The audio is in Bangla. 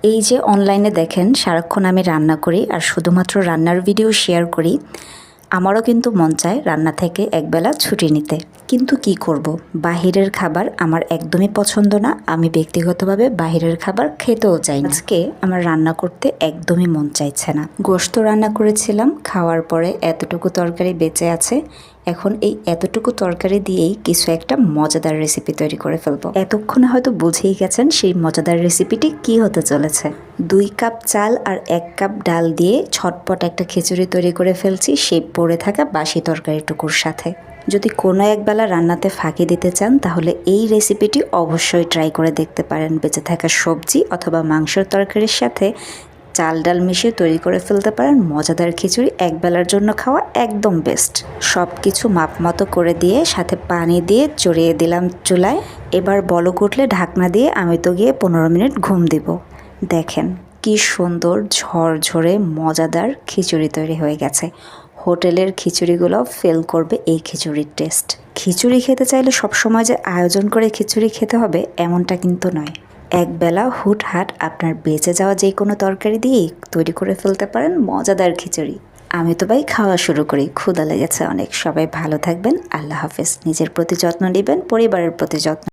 এই যে অনলাইনে দেখেন সারাক্ষণ আমি রান্না করি আর শুধুমাত্র রান্নার ভিডিও শেয়ার করি। আমারও কিন্তু মন চায় রান্না থেকে একবেলা ছুটি নিতে, কিন্তু কি করব, বাহিরের খাবার আমার একদমই পছন্দ না। আমি ব্যক্তিগতভাবে বাহিরের খাবার খেতেও চাই না। আজকে আমার রান্না করতে একদমই মন চাইছে না। গোশত রান্না করেছিলাম, খাওয়ার পরে এতটুকু তরকারি বেঁচে আছে। এখন এই এতটুকু তরকারি দিয়েই কিছু একটা মজাদার রেসিপি তৈরি করে ফেলবো। এতক্ষণে হয়তো বুঝেই গেছেন সেই মজাদার রেসিপিটি কি হতে চলেছে। 2 কাপ চাল আর 1 কাপ ডাল দিয়ে ছটপট একটা খিচুড়ি তৈরি করে ফেলছি সেই পড়ে থাকা বাসি তরকারিটুকুর সাথে। যদি কোনো একবেলা রান্নাতে ফাঁকি দিতে চান তাহলে এই রেসিপিটি অবশ্যই ট্রাই করে দেখতে পারেন। বেঁচে থাকা সবজি অথবা মাংসের তরকারির সাথে চাল ডাল মিশিয়ে তৈরি করে ফেলতে পারেন মজাদার খিচুড়ি। একবেলার জন্য খাওয়া একদম বেস্ট। সব কিছু মাপ মতো করে দিয়ে সাথে পানি দিয়ে চড়িয়ে দিলাম চুলায়। এবার বলক উঠলে ঢাকনা দিয়ে আমি তো গিয়ে 15 মিনিট ঘুম দিব। দেখেন কি সুন্দর ঝরঝরে মজাদার খিচুড়ি তৈরি হয়ে গেছে। হোটেলের খিচুড়িগুলো ফেল করবে এই খিচুড়ির টেস্ট। খিচুড়ি খেতে চাইলে সবসময় যে আয়োজন করে খিচুড়ি খেতে হবে এমনটা কিন্তু নয়। একবেলা হুটহাট আপনার বেঁচে যাওয়া যে কোনো তরকারি দিয়েই তৈরি করে ফেলতে পারেন মজাদার খিচুড়ি। আমি তো ভাই খাওয়া শুরু করি, ক্ষুধা লেগেছে অনেক। সবাই ভালো থাকবেন, আল্লাহ হাফেজ। নিজের প্রতি যত্ন নেবেন, পরিবারের প্রতি যত্ন